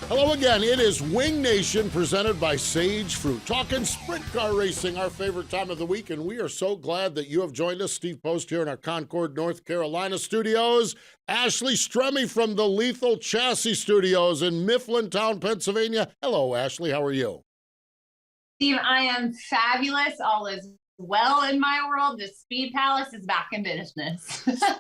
Hello again. It is Wing Nation presented by Sage Fruit. Talking sprint car racing, our favorite time of the week, and we are so glad that you have joined us. Steve Post here in our Concord, North Carolina studios. Ashley Stremme from the Lethal Chassis Studios in Mifflintown, Pennsylvania. Hello, Ashley. How are you? Steve, I am fabulous. All is well in my world. The Speed Palace is back in business.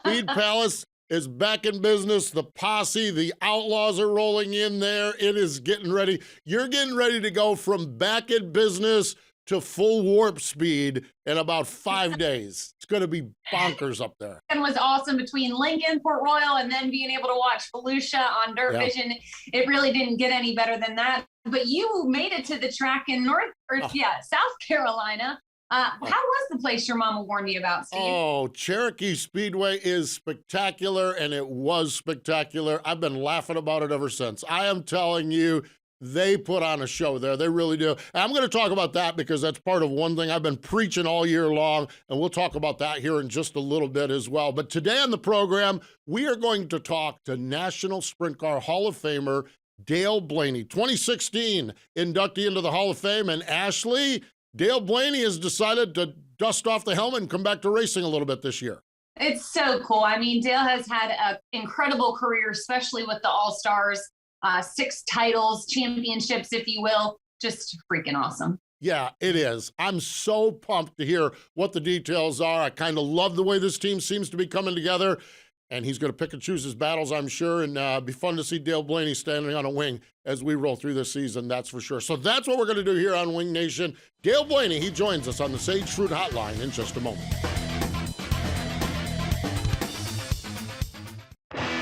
Speed Palace is back in business. The posse, the Outlaws are rolling in there. It is getting ready. You're getting ready to go from back in business to full warp speed in about 5 days. It's going to be bonkers up there. It was awesome between Lincoln, Port Royal, and then being able to watch Volusia on Dirt Vision. It really didn't get any better than that. But you made it to the track in South Carolina. How was the place your mama warned you about, Steve? Oh, Cherokee Speedway is spectacular, and it was spectacular. I've been laughing about it ever since. I am telling you, they put on a show there. They really do. And I'm going to talk about that because that's part of one thing I've been preaching all year long, and we'll talk about that here in just a little bit as well. But today on the program, we are going to talk to National Sprint Car Hall of Famer Dale Blaney, 2016 inductee into the Hall of Fame. And Ashley, Dale Blaney has decided to dust off the helmet and come back to racing a little bit this year. It's so cool. I mean, Dale has had an incredible career, especially with the All-Stars, 6 titles, championships, if you will. Just freaking awesome. Yeah, it is. I'm so pumped to hear what the details are. I kind of love the way this team seems to be coming together. And he's going to pick and choose his battles, I'm sure, and be fun to see Dale Blaney standing on a wing as we roll through this season, that's for sure. So that's what we're going to do here on Wing Nation. Dale Blaney, he joins us on the Sage Fruit Hotline in just a moment.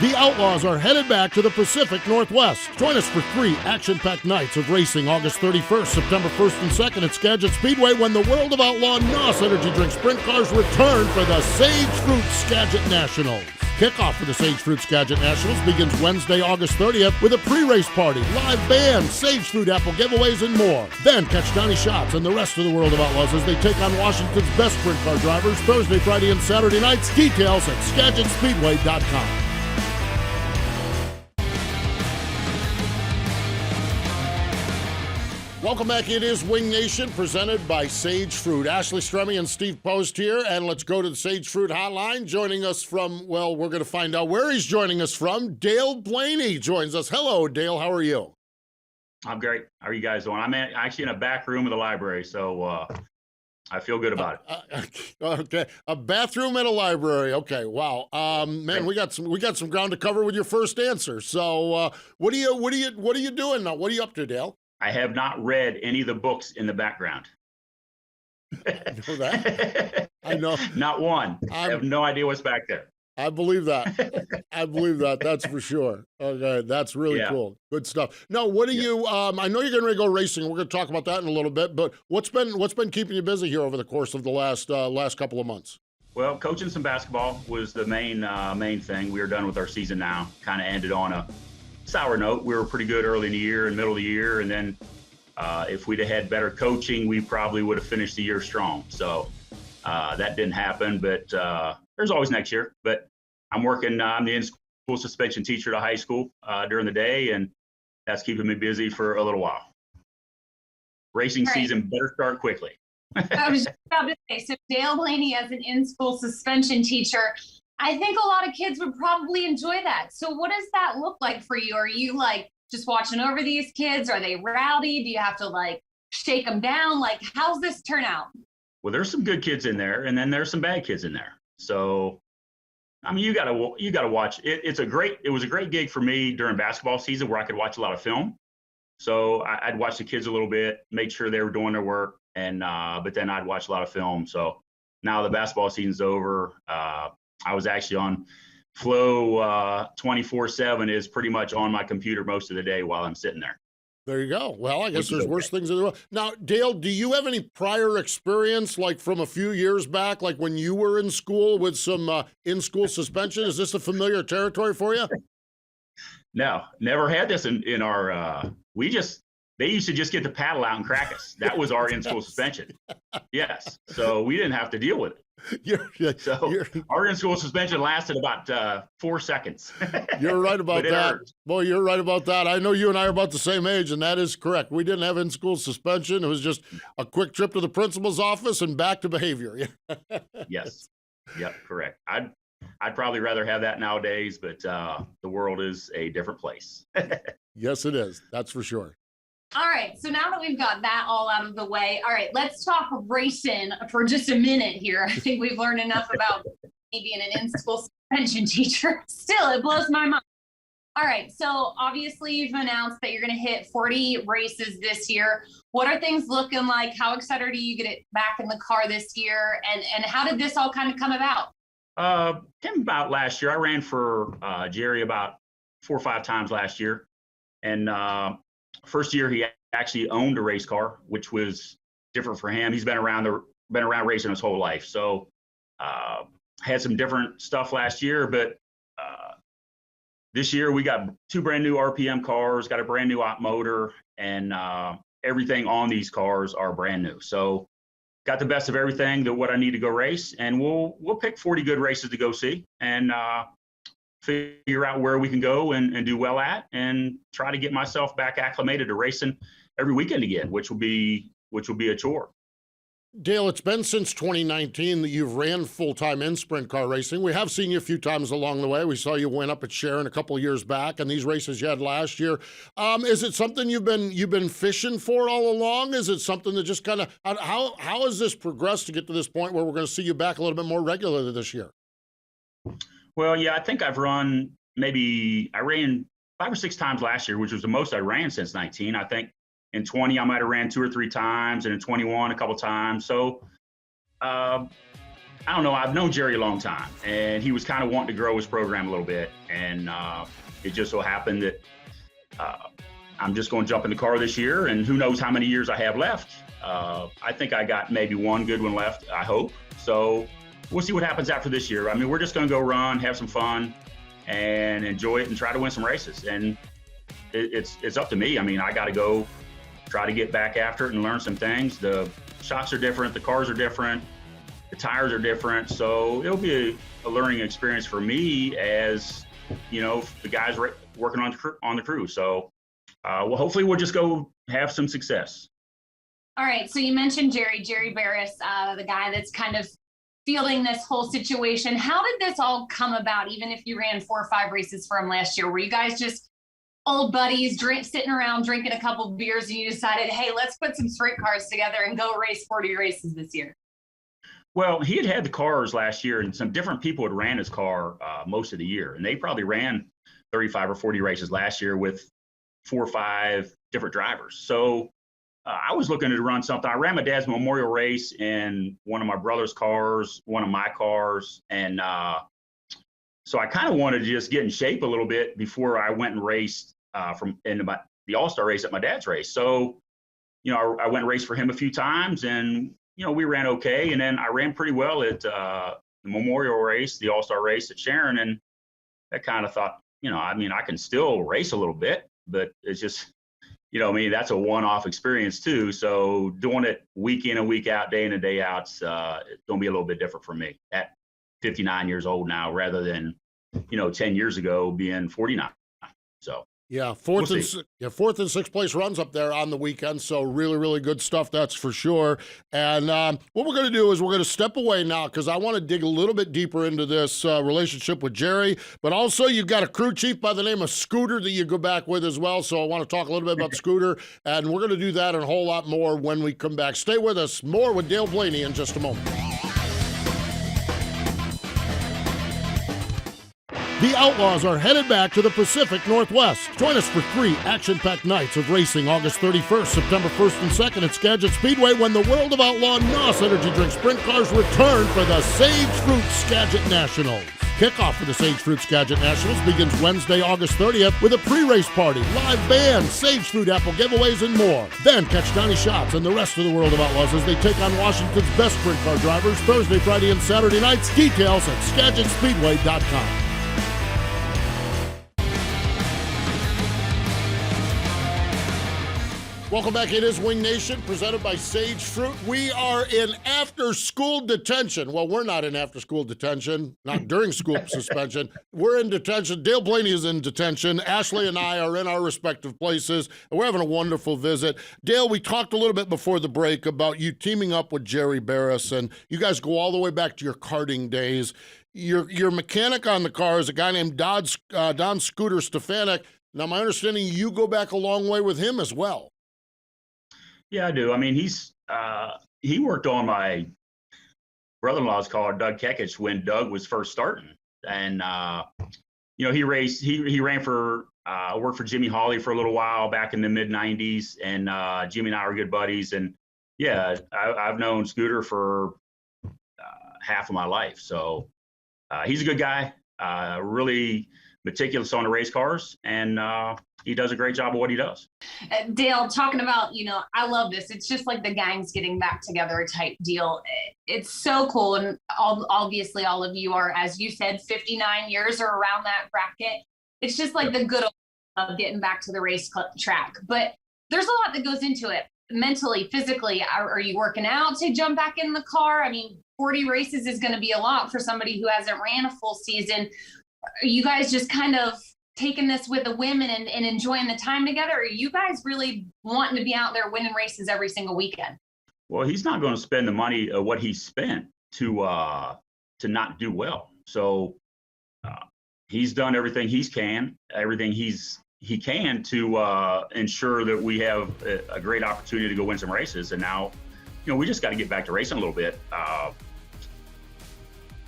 The Outlaws are headed back to the Pacific Northwest. Join us for 3 action-packed nights of racing August 31st, September 1st and 2nd at Skagit Speedway when the World of Outlaw NOS Energy Drink Sprint Cars return for the Sage Fruit Skagit Nationals. Kickoff for the Sage Fruit Skagit Nationals begins Wednesday, August 30th with a pre-race party, live band, Sage Fruit apple giveaways, and more. Then catch Donnie Schatz and the rest of the World of Outlaws as they take on Washington's best sprint car drivers Thursday, Friday, and Saturday nights. Details at SkagitSpeedway.com. Welcome back. It is Wing Nation presented by Sage Fruit. Ashley Stremme and Steve Post here, and let's go to the Sage Fruit Hotline. Joining us from, well, we're going to find out where he's joining us from. Dale Blaney joins us. Hello, Dale. How are you? I'm great. How are you guys doing? I'm actually in a back room of the library, so I feel good about it. Okay, a bathroom and a library. Okay, wow. Man, we got some ground to cover with your first answer. So, what are you doing now? What are you up to, Dale? I have not read any of the books in the background. I know that. I know. Not one. I have no idea what's back there. I believe that. I believe that. That's for sure. Okay, that's really cool. Good stuff. Now, what do you? I know you're getting ready to go racing. We're going to talk about that in a little bit. But what's been keeping you busy here over the course of the last couple of months? Well, coaching some basketball was the main thing. We are done with our season now. Kind of ended on a sour note. We were pretty good early in the year and middle of the year, and then if we'd have had better coaching, we probably would have finished the year strong. So that didn't happen, but there's always next year. But I'm working. I'm the in-school suspension teacher at a high school during the day, and that's keeping me busy for a little while. Racing season better start quickly. I was just about to say, so Dale Blaney as an in-school suspension teacher, I think a lot of kids would probably enjoy that. So what does that look like for you? Are you like just watching over these kids? Are they rowdy? Do you have to like shake them down? Like, how's this turn out? Well, there's some good kids in there, and then there's some bad kids in there. So, I mean, you gotta watch. It was a great gig for me during basketball season where I could watch a lot of film. So I'd watch the kids a little bit, make sure they were doing their work, and but then I'd watch a lot of film. So now the basketball season's over. I was actually on Flow 24/7 is pretty much on my computer most of the day while I'm sitting there. There you go. Well, I guess there's worse things in the world. Now, Dale, do you have any prior experience, like from a few years back, like when you were in school with some in-school suspension? Is this a familiar territory for you? No, never had this in our, we just they used to just get the paddle out and crack us. That was our in-school suspension. Yes. So we didn't have to deal with it. Our in-school suspension lasted about 4 seconds. You're right about that. Hurt. Boy, you're right about that. I know you and I are about the same age, and that is correct. We didn't have in-school suspension. It was just a quick trip to the principal's office and back to behavior. Yes. Yep, correct. I'd probably rather have that nowadays, but the world is a different place. Yes, it is. That's for sure. All right, so now that we've got that all out of the way, all right, let's talk racing for just a minute here. I think we've learned enough about me being an in-school suspension teacher. Still, it blows my mind. All right, so obviously you've announced that you're going to hit 40 races this year. What are things looking like? How excited are you to get it back in the car this year? And how did this all kind of come about? Came about last year. I ran for Jerry about 4 or 5 times last year. And first year he actually owned a race car, which was different for him. He's been around racing his whole life. So had some different stuff last year, but this year we got 2 brand new RPM cars, got a brand new op motor, and everything on these cars are brand new. So got the best of everything that what I need to go race, and we'll pick 40 good races to go see and figure out where we can go and do well at, and try to get myself back acclimated to racing every weekend again, which will be a chore. Dale, it's been since 2019 that you've ran full-time in sprint car racing. We have seen you a few times along the way. We saw you win up at Sharon a couple of years back, and these races you had last year. Is it something you've been fishing for all along? Is it something that just kind of how has this progressed to get to this point where we're going to see you back a little bit more regularly this year? Well, yeah, I think I ran 5 or 6 times last year, which was the most I ran since 19. I think in 20, I might have ran 2 or 3 times, and in 21, a couple times. So I don't know. I've known Jerry a long time, and he was kind of wanting to grow his program a little bit. And it just so happened that I'm just going to jump in the car this year, and who knows how many years I have left. I think I got maybe 1 good one left, I hope. So we'll see what happens after this year. I mean, we're just going to go run, have some fun, and enjoy it and try to win some races. And it's up to me. I mean, I got to go try to get back after it and learn some things. The shocks are different, the cars are different, the tires are different. So it'll be a learning experience for me as, you know, the guys working on the crew. So well, hopefully we'll just go have some success. All right, so you mentioned Jerry Barris, the guy that's kind of fielding this whole situation. How did this all come about, even if you ran 4 or 5 races for him last year? Were you guys just old buddies sitting around drinking a couple of beers, and you decided, hey, let's put some sprint cars together and go race 40 races this year? Well, he had the cars last year, and some different people had ran his car most of the year, and they probably ran 35 or 40 races last year with 4 or 5 different drivers. So I was looking to run something. I ran my dad's memorial race in one of my brother's cars, one of my cars, and so I kind of wanted to just get in shape a little bit before I went and raced the All-Star race at my dad's race. So, you know, I went and raced for him a few times, and, you know, we ran okay. And then I ran pretty well at the memorial race, the All-Star race at Sharon. And I kind of thought, you know, I mean, I can still race a little bit, but it's just, you know, I mean, that's a one-off experience too. So doing it week in and week out, day in and day out, it's going to be a little bit different for me at 59 years old now, rather than, you know, 10 years ago being 49. So. Yeah, fourth and sixth place runs up there on the weekend, so really, really good stuff, that's for sure. And what we're going to do is we're going to step away now, because I want to dig a little bit deeper into this relationship with Jerry, but also you've got a crew chief by the name of Scooter that you go back with as well, so I want to talk a little bit about Scooter, and we're going to do that and a whole lot more when we come back. Stay with us. More with Dale Blaney in just a moment. The Outlaws are headed back to the Pacific Northwest. Join us for 3 action-packed nights of racing August 31st, September 1st and 2nd at Skagit Speedway, when the World of Outlaw NOS Energy Drink Sprint Cars return for the Sage Fruit Skagit Nationals. Kickoff for the Sage Fruit Skagit Nationals begins Wednesday, August 30th with a pre-race party, live band, Sage Fruit apple giveaways, and more. Then catch Donnie Schatz and the rest of the World of Outlaws as they take on Washington's best sprint car drivers Thursday, Friday, and Saturday nights. Details at SkagitSpeedway.com. Welcome back. It is Wing Nation, presented by Sage Fruit. We are in after-school detention. Well, we're not in after-school detention, not during school suspension. We're in detention. Dale Blaney is in detention. Ashley and I are in our respective places, and we're having a wonderful visit. Dale, we talked a little bit before the break about you teaming up with Jerry Barris, and you guys go all the way back to your karting days. Your mechanic on the car is a guy named Don Scooter Stefanik. Now, my understanding, you go back a long way with him as well. Yeah, I do. I mean, he worked on my brother-in-law's car, Doug Kekich, when Doug was first starting. And, he ran for, worked for Jimmy Hawley for a little while back in the mid-90s. And Jimmy and I were good buddies. And, yeah, I've known Scooter for half of my life. So he's a good guy, really meticulous on the race cars. And he does a great job of what he does. Dale, talking about, I love this. It's just like the gangs getting back together type deal. It's so cool. And obviously all of you are, as you said, 59 years or around that bracket. It's just like the good old of getting back to the race track. But there's a lot that goes into it. Mentally, physically, are you working out to jump back in the car? I mean, 40 races is going to be a lot for somebody who hasn't ran a full season. Are you guys just kind of taking this with the women and enjoying the time together? Or are you guys really wanting to be out there winning races every single weekend? Well, he's not going to spend the money what he spent to not do well. So he's done everything he can to ensure that we have a great opportunity to go win some races. And now, we just got to get back to racing a little bit.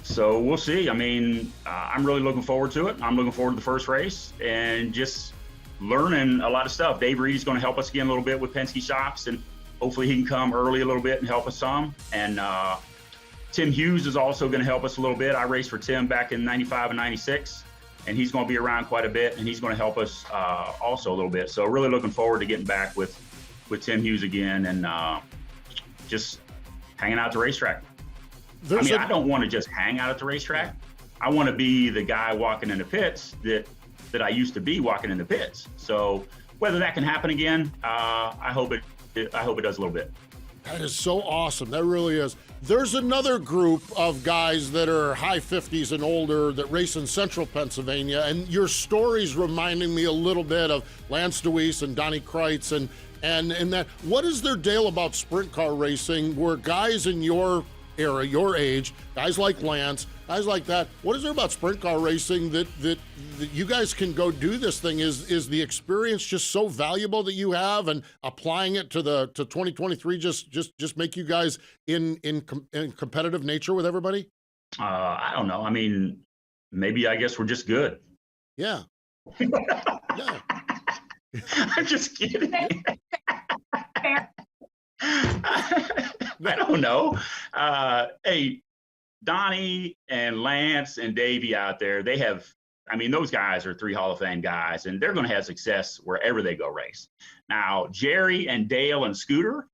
So we'll see. I mean, I'm really looking forward to it. I'm looking forward to the first race and just learning a lot of stuff. Dave Reed's going to help us again a little bit with Penske shocks, and hopefully he can come early a little bit and help us some. And Tim Hughes is also going to help us a little bit. I raced for Tim back in 95 and 96, and he's going to be around quite a bit, and he's going to help us also a little bit. So really looking forward to getting back with Tim Hughes again and just hanging out at the racetrack. I don't want to just hang out at the racetrack. I want to be the guy walking in the pits that I used to be walking in the pits. So whether that can happen again, I hope it does a little bit. That is so awesome. That really is. There's another group of guys that are high 50s and older that race in central Pennsylvania, and your story's reminding me a little bit of Lance Deweese and Donnie Kreitz and that. What is there, Dale, about sprint car racing where guys in your era, your age, guys like Lance, guys like that, what is there about sprint car racing that you guys can go do this thing? Is the experience just so valuable that you have, and applying it to 2023 just make you guys in competitive nature with everybody? I don't know. I mean, maybe I guess we're just good. Yeah. Yeah. I'm just kidding. I don't know. Hey, Donnie and Lance and Davey out there, those guys are 3 Hall of Fame guys, and they're going to have success wherever they go race. Now, Jerry and Dale and Scooter,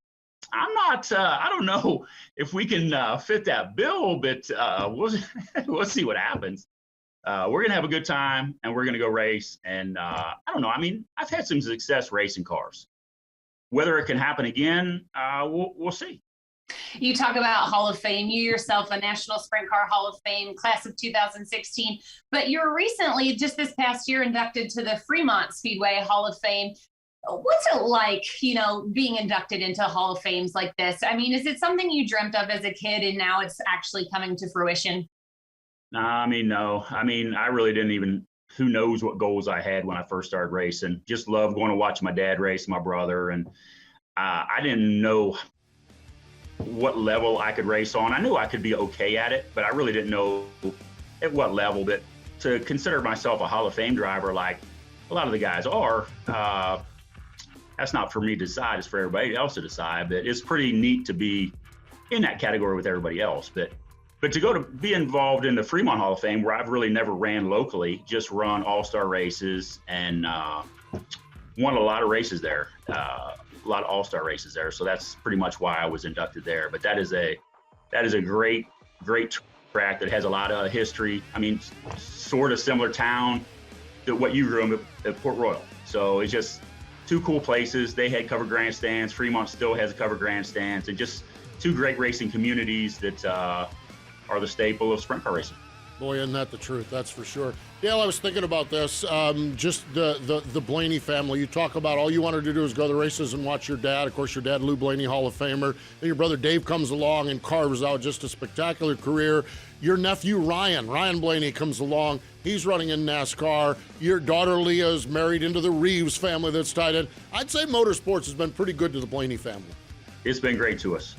I don't know if we can fit that bill, but we'll see what happens. We're going to have a good time, and we're going to go race. And I don't know. I mean, I've had some success racing cars. Whether it can happen again, we'll see. You talk about Hall of Fame, you yourself a National Sprint Car Hall of Fame, class of 2016, but you were recently, just this past year, inducted to the Fremont Speedway Hall of Fame. What's it like, being inducted into Hall of Fames like this? I mean, is it something you dreamt of as a kid and now it's actually coming to fruition? No. I really didn't even, who knows what goals I had when I first started racing. Just loved going to watch my dad race, my brother, and I didn't know what level I could race on. I knew I could be okay at it, but I really didn't know at what level. But to consider myself a Hall of Fame driver like a lot of the guys are, that's not for me to decide. It's for everybody else to decide. But it's pretty neat to be in that category with everybody else. But to go to be involved in the Fremont Hall of Fame, where I've really never ran locally, just run all-star races and won a lot of races there, a lot of all-star races there. So that's pretty much why I was inducted there. But that is a great track that has a lot of history. I mean, sort of similar town to what you grew up at Port Royal. So it's just two cool places. They had covered grandstands. Fremont still has covered grandstands, and just two great racing communities that are the staple of sprint car racing. Boy, isn't that the truth? That's for sure. Dale, I was thinking about this. Just the Blaney family. You talk about all you wanted to do is go to the races and watch your dad. Of course, your dad, Lou Blaney, Hall of Famer. Then your brother Dave comes along and carves out just a spectacular career. Your nephew Ryan Blaney comes along. He's running in NASCAR. Your daughter Leah is married into the Reeves family that's tied in. I'd say motorsports has been pretty good to the Blaney family. It's been great to us.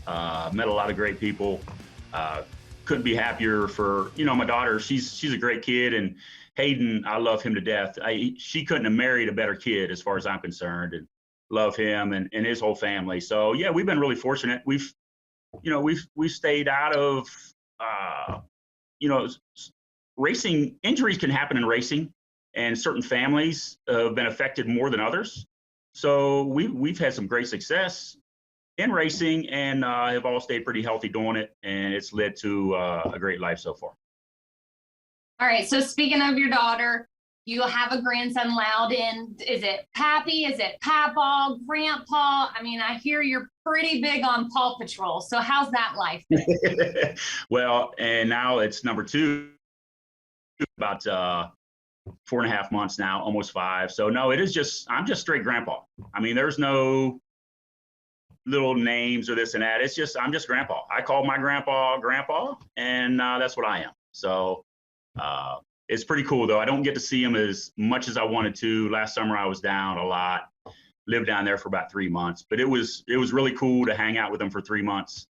Met a lot of great people. Couldn't be happier for, my daughter. She's a great kid, and Hayden, I love him to death. She couldn't have married a better kid as far as I'm concerned, and love him and his whole family. So yeah, we've been really fortunate. We've stayed out of, racing. Injuries can happen in racing, and certain families have been affected more than others. So we've had some great success in racing, and have all stayed pretty healthy doing it, and it's led to a great life so far. All right, so speaking of your daughter, you have a grandson, Loudon. Is it Pappy? Is it Papaw, Grandpa? I mean, I hear you're pretty big on Paw Patrol, so how's that life? Well, and now it's number 2, about 4.5 months now, almost 5. So no, I'm just straight grandpa. I mean, there's no little names or this and that. I'm just grandpa. I call my grandpa, and that's what I am. So it's pretty cool though. I don't get to see him as much as I wanted to. Last summer I was down a lot, lived down there for about 3 months, but it was really cool to hang out with him for 3 months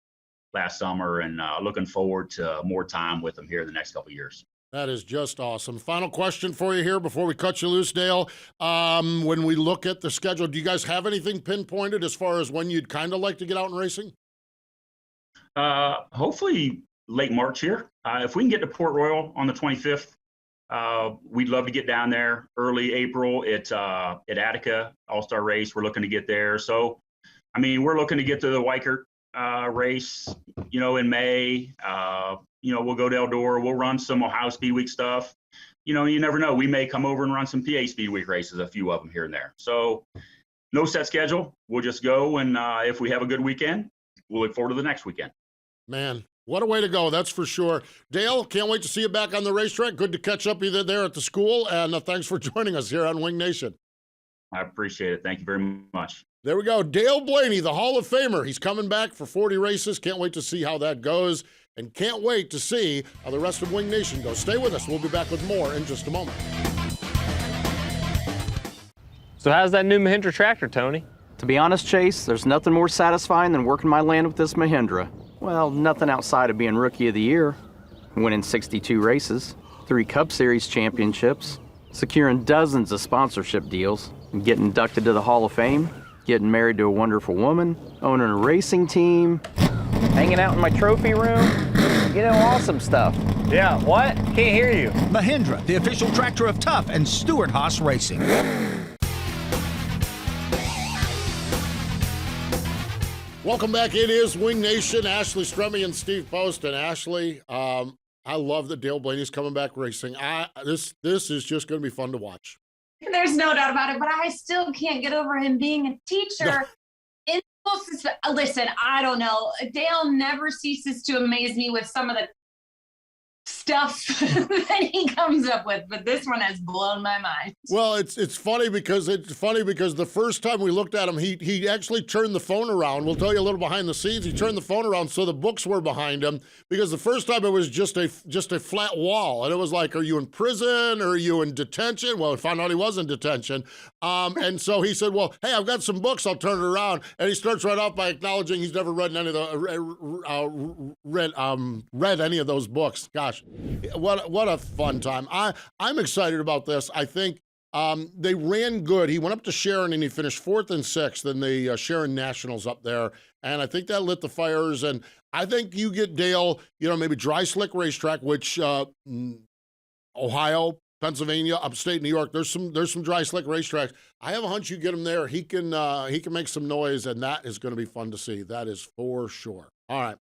last summer, and looking forward to more time with him here in the next couple of years. That is just awesome. Final question for you here before we cut you loose, Dale. When we look at the schedule, do you guys have anything pinpointed as far as when you'd kind of like to get out and racing? Hopefully late March here. If we can get to Port Royal on the 25th, we'd love to get down there early April at Attica All-Star Race. We're looking to get there. So, I mean, we're looking to get to the Weikert race, in May. We'll go to Eldora. We'll run some Ohio Speed Week stuff. You never know. We may come over and run some PA Speed Week races, a few of them here and there. So no set schedule. We'll just go, and if we have a good weekend, we'll look forward to the next weekend. Man, what a way to go. That's for sure. Dale, can't wait to see you back on the racetrack. Good to catch up either there at the school, and thanks for joining us here on Wing Nation. I appreciate it. Thank you very much. There we go. Dale Blaney, the Hall of Famer. He's coming back for 40 races. Can't wait to see how that goes, and can't wait to see how the rest of Wing Nation goes. Stay with us. We'll be back with more in just a moment. So how's that new Mahindra tractor, Tony? To be honest, Chase, there's nothing more satisfying than working my land with this Mahindra. Well, nothing outside of being Rookie of the Year, winning 62 races, 3 Cup Series championships, securing dozens of sponsorship deals, and getting inducted to the Hall of Fame, getting married to a wonderful woman, owning a racing team, hanging out in my trophy room, awesome stuff. Yeah, what? Can't hear you. Mahindra, the official tractor of Tough and Stewart Haas Racing. Welcome back. It is Wing Nation. Ashley Stremme and Steve Post. And Ashley, I love that Dale Blaney's coming back racing. This is just going to be fun to watch. There's no doubt about it, but I still can't get over him being a teacher. Listen, I don't know. Dale never ceases to amaze me with some of the stuff that he comes up with, but this one has blown my mind. Well, it's funny because the first time we looked at him, he actually turned the phone around. We'll tell you a little behind the scenes. He turned the phone around so the books were behind him, because the first time it was just a flat wall, and it was like, are you in prison or are you in detention? Well, we found out he was in detention, and so he said, well, hey, I've got some books. I'll turn it around, and he starts right off by acknowledging he's never read any of the read any of those books. Gosh. What a fun time. I'm excited about this. I think they ran good. He went up to Sharon and he finished 4th and 6th in the Sharon Nationals up there. And I think that lit the fires. And I think you get Dale, maybe dry slick racetrack, which Ohio, Pennsylvania, upstate New York, there's some dry slick racetracks. I have a hunch you get him there. He can make some noise, and that is going to be fun to see. That is for sure. All right.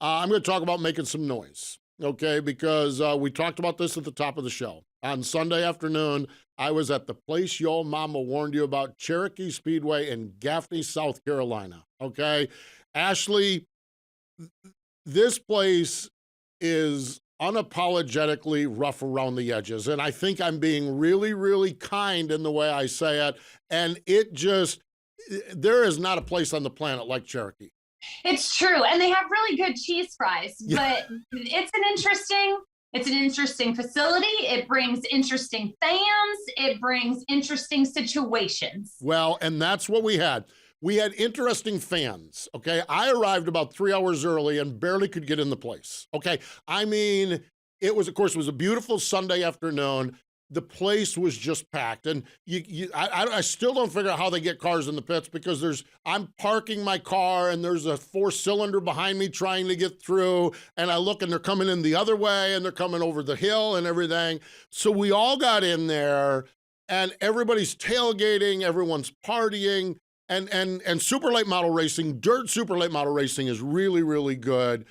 I'm going to talk about making some noise. okay, because we talked about this at the top of the show. On Sunday afternoon, I was at the place your mama warned you about, Cherokee Speedway in Gaffney, South Carolina, okay? Ashley, this place is unapologetically rough around the edges, and I think I'm being really, really kind in the way I say it, and there is not a place on the planet like Cherokee. It's true, and they have really good cheese fries, but it's an interesting facility. It brings interesting fans. It brings interesting situations. Well, and that's what we had. We had interesting fans, okay? I arrived about 3 hours early and barely could get in the place, okay? I mean, it was a beautiful Sunday afternoon. The place was just packed, and I still don't figure out how they get cars in the pits, because I'm parking my car and there's a 4-cylinder behind me trying to get through, and I look and they're coming in the other way and they're coming over the hill and everything. So we all got in there and everybody's tailgating, everyone's partying, and super late model racing, dirt super late model racing is really, really good.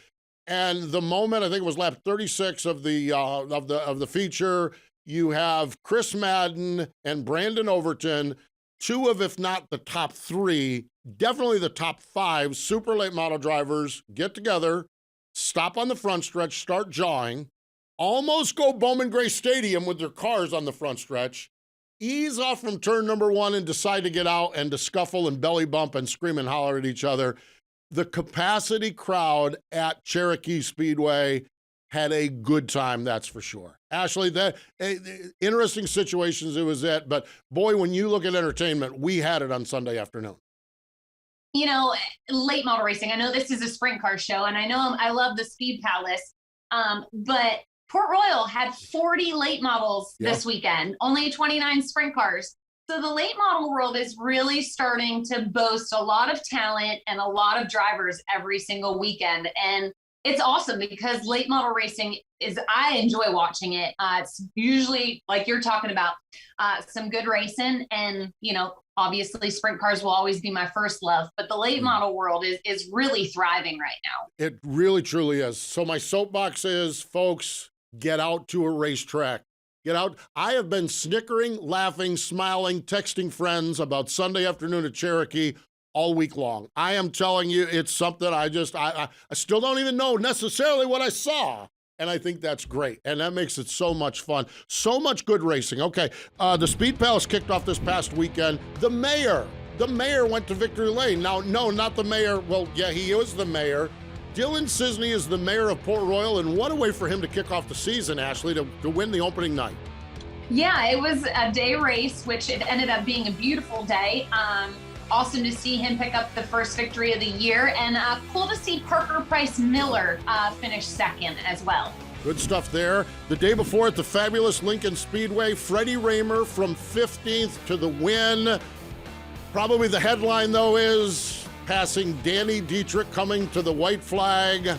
And the moment, I think it was lap 36 of the feature, you have Chris Madden and Brandon Overton, two of, if not the top three, definitely the top 5 super late model drivers, get together, stop on the front stretch, start jawing, almost go Bowman Gray Stadium with their cars on the front stretch, ease off from turn number 1 and decide to get out and to scuffle and belly bump and scream and holler at each other. The capacity crowd at Cherokee Speedway had a good time, that's for sure. Ashley, interesting situations it was at, but boy, when you look at entertainment, we had it on Sunday afternoon. You know, late model racing, I know this is a sprint car show, and I know I love the Speed Palace, but Port Royal had 40 late models this weekend, only 29 sprint cars. So the late model world is really starting to boast a lot of talent and a lot of drivers every single weekend. And it's awesome because late model racing I enjoy watching it. It's usually, like you're talking about, some good racing, and, you know, obviously sprint cars will always be my first love, but the late model world is really thriving right now. It really, truly is. So my soapbox is, folks, get out to a racetrack. Get out. I have been snickering, laughing, smiling, texting friends about Sunday afternoon at Cherokee all week long. I am telling you, it's something I still don't even know necessarily what I saw. And I think that's great. And that makes it so much fun. So much good racing. Okay, the Speed Palace kicked off this past weekend. The mayor went to victory lane. Now, no, not the mayor. Well, yeah, he is the mayor. Dylan Cisney is the mayor of Port Royal, and what a way for him to kick off the season, Ashley, to win the opening night. Yeah, it was a day race, which it ended up being a beautiful day. Awesome to see him pick up the first victory of the year, and cool to see Parker Price Miller finish second as well. Good stuff there. The day before at the fabulous Lincoln Speedway, Freddie Raymer from 15th to the win. Probably the headline, though, is passing Danny Dietrich coming to the white flag.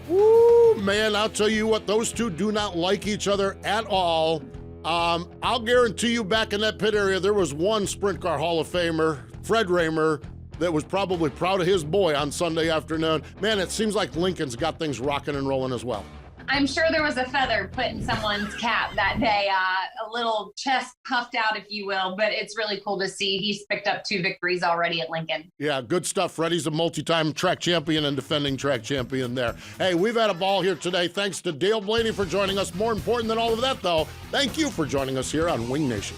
Woo, man, I'll tell you what, those two do not like each other at all. I'll guarantee you back in that pit area, there was one Sprint Car Hall of Famer, Fred Raymer, that was probably proud of his boy on Sunday afternoon. Man, it seems like Lincoln's got things rocking and rolling as well. I'm sure there was a feather put in someone's cap that day, a little chest puffed out, if you will, but it's really cool to see. He's picked up 2 victories already at Lincoln. Yeah, good stuff. Freddie's a multi-time track champion and defending track champion there. Hey, we've had a ball here today. Thanks to Dale Blaney for joining us. More important than all of that, though, thank you for joining us here on Wing Nation.